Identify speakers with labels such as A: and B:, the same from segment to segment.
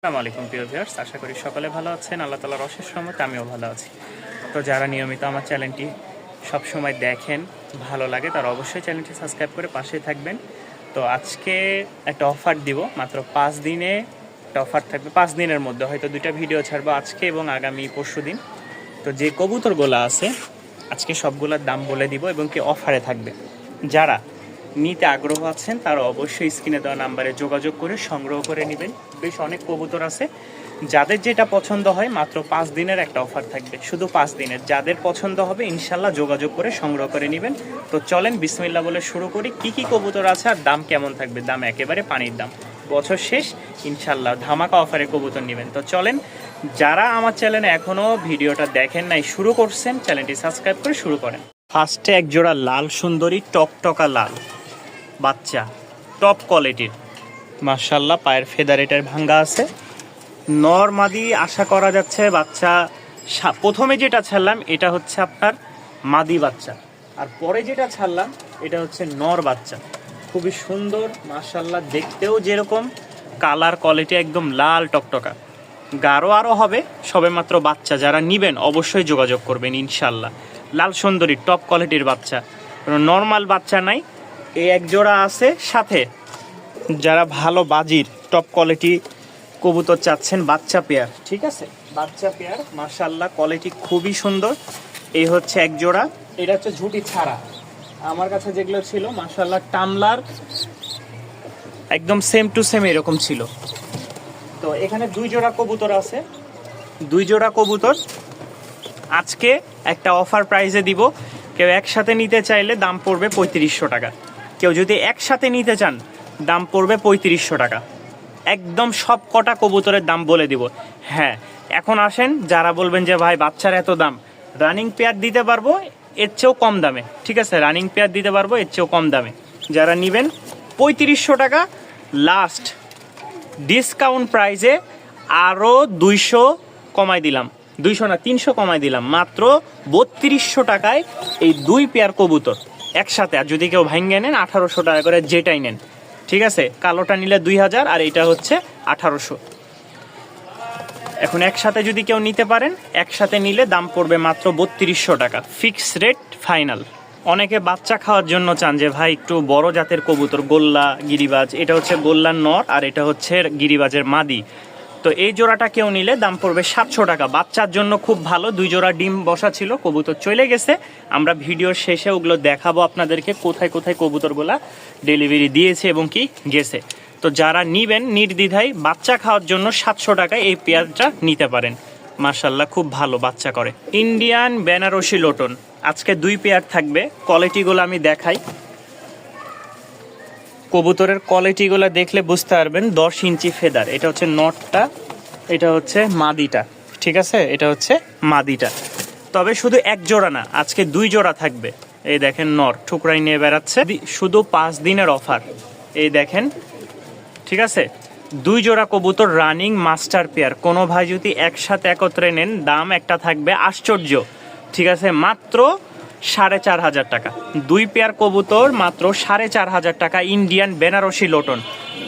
A: আসসালামু আলাইকুম প্রিয় ভিউয়ার্স, আশা করি সকলে ভালো আছেন। আল্লাহ তাআলার অশেষ রহমতে আমিও ভালো আছি। তো যারা নিয়মিত আমার চ্যানেলটি সবসময় দেখেন, ভালো লাগে, তারা অবশ্যই চ্যানেলটি সাবস্ক্রাইব করে পাশেই থাকবেন। তো আজকে একটা অফার দিব, মাত্র 5 দিনে একটা অফার থাকবে। 5 দিনের মধ্যে হয়তো 2টা ভিডিও ছাড়বো, আজকে এবং আগামী পরশু দিন। তো যে কবুতরগুলো আছে আজকে সবগুলোর দাম বলে দিব এবং কি অফারে থাকবে। যারা নিতে আগ্রহ আছেন তারা অবশ্যই স্ক্রিনে দেওয়া নাম্বারে যোগাযোগ করে সংগ্রহ করে নেবেন। বেশ অনেক কবুতর আছে, যাদের যেটা পছন্দ হয় মাত্র 5 দিনের একটা অফার থাকবে, শুধু 5 দিনের। যাদের পছন্দ হবে ইনশাল্লাহ যোগাযোগ করে সংগ্রহ করে নেবেন। তো চলেন বিসমিল্লাহ বলে শুরু করি। কি কি কবুতর আছে আর দাম কেমন থাকবে? দাম একেবারে পানির দাম। বছর শেষ ইনশাল্লাহ ধামাকা অফারে কবুতর নেবেন। তো চলেন, যারা আমার চ্যানেলে এখনও ভিডিওটা দেখেন নাই, শুরু করছেন, চ্যানেলটি সাবস্ক্রাইব করে শুরু করেন। ফার্স্টে এক জোড়া লাল সুন্দরী টকটকা লাল বাচ্চা, টপ কোয়ালিটির, মাশাআল্লাহ। পায়ের ফেদার এটার ভাঙ্গা আছে, নর মাদি আশা করা যাচ্ছে। বাচ্চা প্রথমে যেটা ছাড়লাম এটা হচ্ছে আপনার মাদি বাচ্চা, আর পরে যেটা ছাড়লাম এটা হচ্ছে নর বাচ্চা। খুবই সুন্দর মাশাআল্লাহ, দেখতেও যেরকম, কালার কোয়ালিটি একদম লাল টকটকা। গাঢ় আরও হবে, সবে মাত্র বাচ্চা। যারা নিবেন অবশ্যই যোগাযোগ করবেন ইনশাল্লাহ। লাল সুন্দরী টপ কোয়ালিটির বাচ্চা, কোনো নর্মাল বাচ্চা নাই। এই এক জোড়া আছে সাথে। যারা ভালো বাজির টপ কোয়ালিটি কবুতর চাচ্ছেন, বাচ্চা পেয়ার, ঠিক আছে, বাচ্চা পেয়ার মাশাআল্লাহ, কোয়ালিটি খুবই সুন্দর। এই হচ্ছে এক জোড়া, এটা হচ্ছে ঝুটি ছাড়া। আমার কাছে যেগুলো ছিল মাশাআল্লাহ টামলার একদম সেম টু সেম এরকম ছিল। তো এখানে 2 জোড়া কবুতর আছে, 2 জোড়া কবুতর আজকে একটা অফার প্রাইসে দিব। কেউ একসাথে নিতে চাইলে দাম পড়বে 3500 টাকা। কেউ যদি একসাথে নিতে চান দাম পড়বে 3500 টাকা। একদম সব কটা কবুতরের দাম বলে দিব। হ্যাঁ, এখন আসেন, যারা বলবেন যে ভাই বাচ্চার এত দাম, রানিং পেয়ার দিতে পারবো এর চেয়েও কম দামে, ঠিক আছে, রানিং পেয়ার দিতে পারবো এর চেয়েও কম দামে। যারা নেবেন 3500 টাকা লাস্ট, ডিসকাউন্ট প্রাইসে আরও 200 কমাই দিলাম, 200 না 300 কমাই দিলাম, মাত্র 3200 টাকায় এই 2 পেয়ার কবুতর একসাথে। আর যদি কেউ ভাঙ্গে নেন 1800 টাকা করে, যেটাই নেন, ঠিক আছে। কালোটা নিলে 2000 আর এটা হচ্ছে 1800। এখন একসাথে যদি কেউ নিতে পারেন, একসাথে নিলে দাম পড়বে মাত্র 3200 টাকা, ফিক্স রেট, ফাইনাল। অনেকে বাচ্চা খাওয়ার জন্য চান যে ভাই একটু বড় জাতের কবুতর, গোল্লা গিরিবাজ, এটা হচ্ছে গোল্লার নর আর এটা হচ্ছে গিরিবাজের মাদি। তো এই জোড়াটা কেউ নিলে দাম পড়বে 700 টাকা। বাচ্চার জন্য খুব ভালো। 2 জোড়া ডিম বসা ছিল, কবুতর চলে গেছে। আমরা ভিডিওর শেষে ওগুলো দেখাবো আপনাদেরকে, কোথায় কোথায় কবুতরগুলা ডেলিভারি দিয়েছে এবং কি গেছে। তো যারা নিবেন নির্দ্বিধায় বাচ্চা খাওয়ার জন্য 700 টাকায় এই পেয়ারটা নিতে পারেন। মাশাআল্লাহ খুব ভালো বাচ্চা করে। ইন্ডিয়ান বেনারসি লোটন আজকে 2 পেয়ার থাকবে। কোয়ালিটিগুলো আমি দেখাই, কবুতরের কোয়ালিটিগুলো দেখলে বুঝতে পারবেন। 10 ইঞ্চি ফেদার, এটা হচ্ছে নটটা, এটা হচ্ছে মাদিটা, ঠিক আছে, এটা হচ্ছে মাদিটা। তবে শুধু এক জোড়া না, আজকে 2 জোড়া থাকবে। এই দেখেন নর ঠুকরাই নিয়ে বেড়াচ্ছে, শুধু 5 দিনের অফার। এই দেখেন, ঠিক আছে, 2 জোড়া কবুতর রানিং মাস্টার পেয়ার। কোনো ভাই যদি একসাথে একত্রে নেন দাম একটা থাকবে আশ্চর্য, ঠিক আছে, মাত্র 4500 টাকা। 2 পেয়ার কবুতর মাত্র 4500 টাকা। ইন্ডিয়ান বেনারসি লোটন,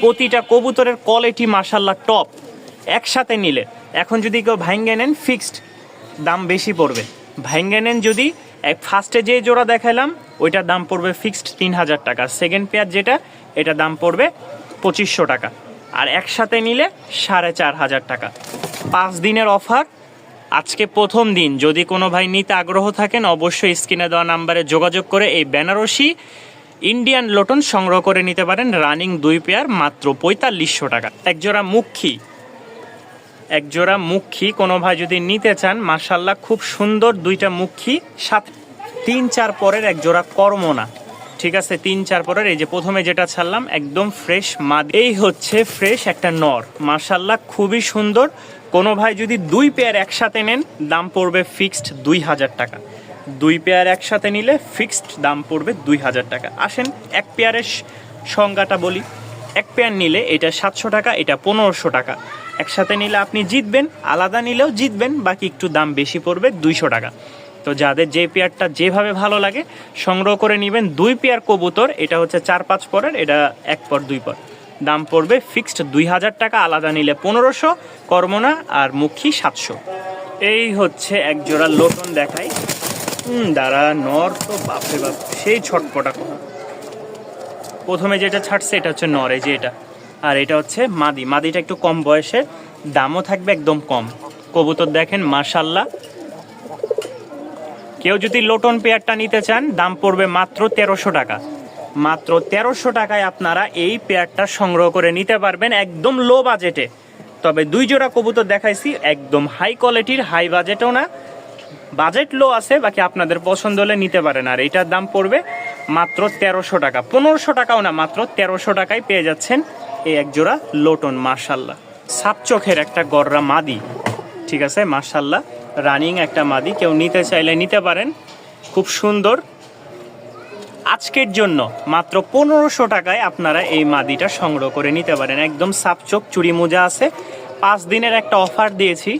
A: প্রতিটা কবুতরের কোয়ালিটি মাশাআল্লাহ টপ। একসাথে নিলে, এখন যদি কেউ ভাঙ্গে নেন ফিক্সড দাম বেশি পড়বে। ভাঙ্গে নেন যদি, ফার্স্টে যে জোড়া দেখালাম ওইটার দাম পড়বে ফিক্সড 3000 টাকা। সেকেন্ড পেয়ার যেটা, এটা দাম পড়বে 2500 টাকা। আর একসাথে নিলে 4500 টাকা। 5 দিনের অফার, আজকে প্রথম দিন। যদি কোনো ভাই নিতে আগ্রহ থাকেন অবশ্যই স্ক্রিনে দেওয়া নাম্বারে যোগাযোগ করে এই বেনারসি ইন্ডিয়ান লোটন সংগ্রহ করে নিতে পারেন। রানিং 2 পেয়ার মাত্র 4500 টাকা। একজোড়া মুখী কোনো ভাই যদি নিতে চান, মাশাআল্লাহ খুব সুন্দর 2টা মুখী, 3-4 পরের একজোড়া করমনা, ঠিক আছে, 3-4 পরের। এই যে প্রথমে যেটা ছাড়লাম একদম ফ্রেশ মাদি, এই হচ্ছে ফ্রেশ একটা নর, মাশাআল্লাহ খুবই সুন্দর। কোনো ভাই যদি 2 পেয়ার একসাথে নেন দাম পড়বে ফিক্সড 2000 টাকা। 2 পেয়ার একসাথে নিলে ফিক্সড দাম পড়বে 2000 টাকা। আসেন এক পেয়ারের সংজ্ঞাটা বলি। এক পেয়ার নিলে এটা 700 টাকা, এটা 1500 টাকা। একসাথে নিলে আপনি জিতবেন, আলাদা নিলেও জিতবেন, বাকি একটু দাম বেশি পড়বে 200 টাকা। তো যাদের যে পেয়ারটা যেভাবে ভালো লাগে সংগ্রহ করে নেবেন। 2 পেয়ার কবুতর, এটা হচ্ছে 4-5 পরের, এটা 1 পর 2 পর। দাম পড়বে ফিক্সড 2000 টাকা, আলাদা নিলে 1500, কর্মনা আর মুখী 700। এই হচ্ছে এক জোড়া লোটন দেখাই। দাঁড়া, নর তো বাপরে বাপ সেই ছটপটা কথা। প্রথমে যেটা ছাড়ছে এটা হচ্ছে নর, এই যে এটা, আর এটা হচ্ছে মাদি। মাদিটা একটু কম বয়সের, দামও থাকবে একদম কম। কবুতর দেখেন মাশাল্লাহ। কেউ যদি লোটন পেয়ারটা নিতে চান দাম পড়বে মাত্র 1300 টাকা। মাত্র 1300 টাকায় আপনারা এই পেয়ারটা সংগ্রহ করে নিতে পারবেন একদম লো বাজেটে। তবে 2 জোড়া কবুতর দেখাইছি একদম হাই কোয়ালিটির, হাই বাজেটও না, বাজেট লো আছে, বাকি আপনাদের পছন্দ হলে নিতে পারেন। আর এটার দাম পড়বে মাত্র 1300 টাকা, 1500 টাকাও না, মাত্র 1300 টাকায় পেয়ে যাচ্ছেন এই এক জোড়া লোটন মাশাল্লাহ। সাপ চোখের একটা গররা মাদি, ঠিক আছে মাশাল্লাহ, রানিং একটা মাদি। কেউ নিতে চাইলে নিতে পারেন, খুব সুন্দর। আজকের জন্য মাত্র 1500 টাকায় আপনারা এই মাদিটা সংগ্রহ করে নিতে পারেন। একদম সাপ চোখ, চুড়ি মোজা আছে। 5 দিনের একটা অফার দিয়েছি,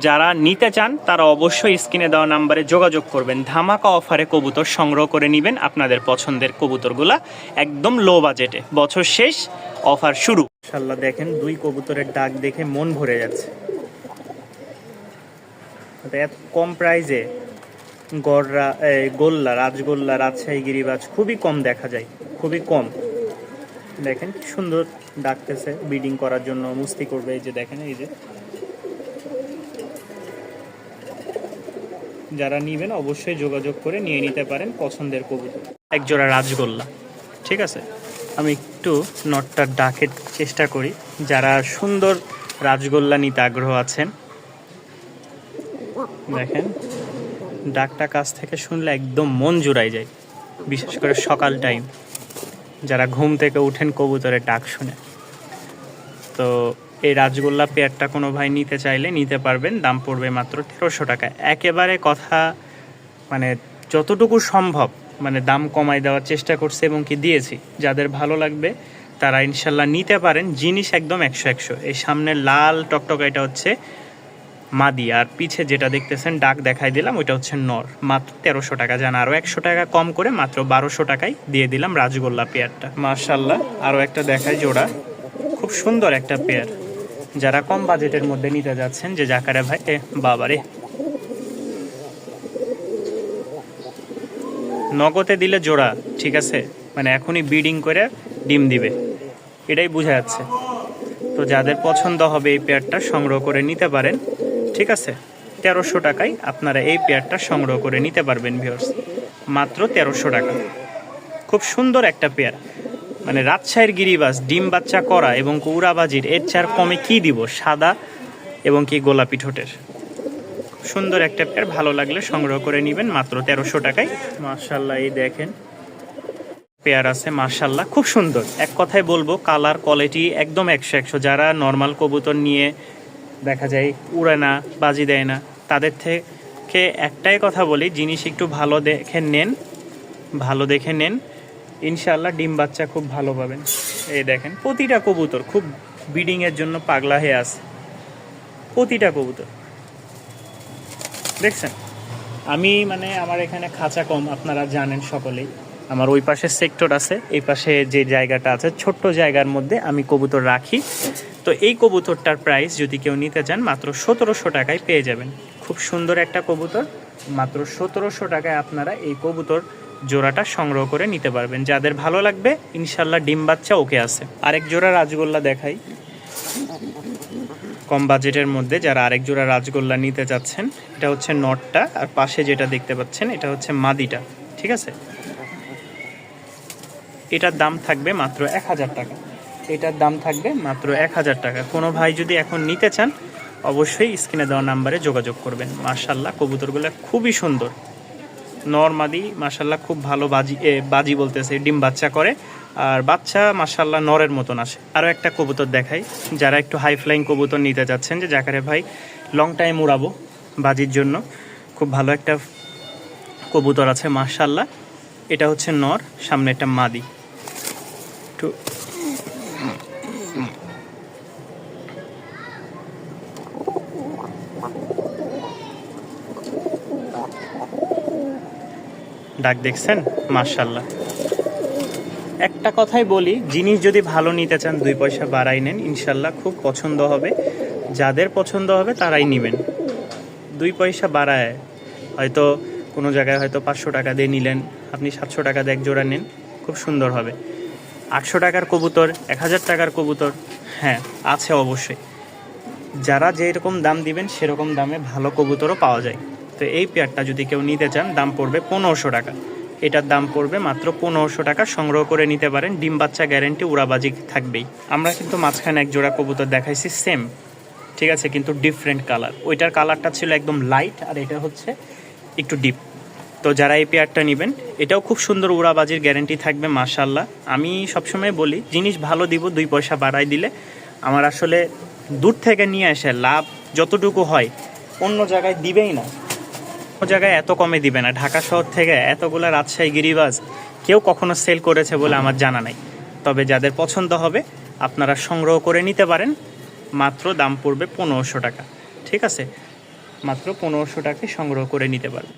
A: যারা নিতে চান তারা অবশ্যই স্ক্রিনে দেওয়া নাম্বারে যোগাযোগ করবেন। ধামাকা অফারে কবুতর সংগ্রহ করে নেবেন আপনাদের পছন্দের কবুতরগুলা একদম লো বাজেটে। বছর শেষ, অফার শুরু। মাশাআল্লাহ দেখেন 2 কবুতরের ডাক দেখে মন ভরে যাচ্ছে। এত কম প্রাইজে গড়রা, গোল্লা, রাজগোল্লা, রাজশাহী গিরিবাজ খুবই কম দেখা যায়, খুবই কম। দেখেন কি সুন্দর ডাকতেছে, ব্রিডিং করার জন্য মুস্তি করবে। এই যে দেখেন, এই যে যারা নিবেন অবশ্যই যোগাযোগ করে নিয়ে নিতে পারেন পছন্দের কবুতর। এক জোড়া রাজগোল্লা, ঠিক আছে। আমি একটু নটটার ডাকের চেষ্টা করি, যারা সুন্দর রাজগোল্লা নিতে আগ্রহ আছেন। দেখেন ডাকটা কাছ থেকে শুনলে একদম মন জুড়াই যায়, বিশেষ করে সকাল টাইম যারা ঘুম থেকে উঠেন কবুতরের ডাক শুনে। তো এই রাজগোল্লা পেয়ারটা কোনো ভাই নিতে চাইলে নিতে পারবেন, দাম পড়বে মাত্র 1300 টাকা। একেবারে কথা মানে যতটুকু সম্ভব মানে দাম কমাই দেওয়ার চেষ্টা করছে এবং কি দিয়েছি। যাদের ভালো লাগবে তারা ইনশাল্লাহ নিতে পারেন, জিনিস একদম 100-100। এই সামনে লাল টকটকা এটা হচ্ছে মাদি, আর পিছে যেটা দেখতেছেন ডাক দেখাই দিলাম ওইটা হচ্ছে নর। মাত্র 1300 টাকা, জান আরও 100 টাকা কম করে মাত্র 1200 টাকায় দিয়ে দিলাম রাজগোল্লা পেয়ারটা। মাশাল্লাহ আরও একটা দেখাই জোড়া, খুব সুন্দর একটা পেয়ার। যারা কম বাজেটের মধ্যে নিতে যাচ্ছেন, যে জাকারে ভাই বাবারে, নগদে দিলে জোড়া, ঠিক আছে, মানে এখনই ব্রিডিং করে ডিম দিবে, এটাই বোঝা যাচ্ছে। তো যাদের পছন্দ হবে এই পেয়ারটা সংগ্রহ করে নিতে পারেন, ঠিক আছে। 1300 টাকায় আপনারা এই পেয়ারটা সংগ্রহ করে নিতে পারবেন ভিউয়ার্স, মাত্র 1300 টাকা। খুব সুন্দর একটা পেয়ার, মানে রাজশাহীর গিরিবাজ, ডিম বাচ্চা করা এবং কৌরাবাজির, এর চার কমে কি দিব, সাদা এবং কি গোলাপি ঠোঁটের সুন্দর একটা পেয়ার। ভালো লাগলে সংগ্রহ করে নেবেন মাত্র 1300 টাকায়। মাশাল্লাহ এই দেখেন পেয়ার আছে মাশাল্লাহ, খুব সুন্দর। এক কথায় বলবো কালার কোয়ালিটি একদম 100-100। যারা নর্মাল কবুতর নিয়ে দেখা যায় উড়ে না, বাজি দেয় না, তাদের থেকে একটাই কথা বলি, জিনিস একটু ভালো দেখে নেন, ভালো দেখে নেন, ইনশাআল্লাহ ডিম বাচ্চা খুব ভালো পাবেন। এই দেখেন প্রতিটা কবুতর খুব ব্রিডিংয়ের জন্য পাগলা হয়ে আছে, প্রতিটা কবুতর দেখছেন। আমি মানে আমার এখানে খাঁচা কম, আপনারা জানেন সকলেই। আমার ওই পাশে সেক্টর আছে, এই পাশে যে জায়গাটা আছে ছোট্ট জায়গার মধ্যে আমি কবুতর রাখি। তো এই কবুতরটার প্রাইস যদি কেউ নিতে চান মাত্র 1700 টাকায় পেয়ে যাবেন। খুব সুন্দর একটা কবুতর, মাত্র 1700 টাকায় আপনারা এই কবুতর জোড়াটা সংগ্রহ করে নিতে পারবেন। যাদের ভালো লাগবে ইনশাল্লাহ ডিম বাচ্চা ওকে আছে। আরেক জোড়া রাজগোল্লা দেখাই কম বাজেটের মধ্যে, যারা আরেক জোড়া রাজগোল্লা নিতে চাচ্ছেন। এটা হচ্ছে নটটা, আর পাশে যেটা দেখতে পাচ্ছেন এটা হচ্ছে মাদিটা, ঠিক আছে। এটার দাম থাকবে মাত্র 1000 টাকা, এটার দাম থাকবে মাত্র 1000 টাকা। কোনো ভাই যদি এখন নিতে চান অবশ্যই স্ক্রিনে দেওয়া নাম্বারে যোগাযোগ করবেন। মাশাল্লাহ কবুতরগুলো খুবই সুন্দর, নর মাদি মাশাল্লাহ খুব ভালো বাজি বলতেছে, ডিম বাচ্চা করে, আর বাচ্চা মাশাল্লাহ নরের মতন আসে। আরও একটা কবুতর দেখাই, যারা একটু হাই ফ্লাইং কবুতর নিতে যাচ্ছেন, যে জাকারে ভাই লং টাইম উড়াবো বাজির জন্য, খুব ভালো একটা কবুতর আছে মাশাল্লাহ। এটা হচ্ছে নর, সামনে একটা মাদি। একটু ডাক দেখছেন মাশাল্লাহ, একটা কথাই বলি, জিনিস যদি ভালো নিতে চান 2 পয়সা বাড়াই নেন, ইনশাল্লাহ খুব পছন্দ হবে। যাদের পছন্দ হবে তারাই নেবেন। 2 পয়সা বাড়ায় হয়তো কোনো জায়গায় হয়তো 500 টাকা দিয়ে নিলেন, আপনি 700 টাকা দিয়ে এক জোড়া নেন, খুব সুন্দর হবে। 800 টাকার কবুতর, 1000 টাকার কবুতর, হ্যাঁ আছে অবশ্যই। যারা যেরকম দাম দিবেন সেরকম দামে ভালো কবুতরও পাওয়া যায়। তো এই পেয়ারটা যদি কেউ নিতে চান দাম পড়বে 1500 টাকা। এটার দাম পড়বে মাত্র 1500 টাকা। সংগ্রহ করে নিতে পারেন, ডিম বাচ্চা গ্যারেন্টি, উড়াবাজি থাকবেই। আমরা কিন্তু মাঝখানে এক জোড়া কবুতর দেখাইছি সেম, ঠিক আছে, কিন্তু ডিফারেন্ট কালার। ওইটার কালারটা ছিল একদম লাইট আর এটা হচ্ছে একটু ডিপ। তো যারা এই পেয়ারটা নেবেন, এটাও খুব সুন্দর উড়াবাজির গ্যারেন্টি থাকবে মাশাল্লাহ। আমি সবসময় বলি জিনিস ভালো দিব, 2 পয়সা বাড়াই দিলে আমার আসলে দূর থেকে নিয়ে এসে লাভ যতটুকু হয় অন্য জায়গায় দিবেই না, অন্য জায়গায় এত কমে দিবে না। ঢাকা শহর থেকে এতগুলো রাজশাহী গিরিবাজ কেউ কখনো সেল করেছে বলে আমার জানা নাই। তবে যাদের পছন্দ হবে আপনারা সংগ্রহ করে নিতে পারেন, মাত্র দাম পড়বে 1500 টাকা, ঠিক আছে, মাত্র 1500 টাকায় সংগ্রহ করে নিতে পারেন।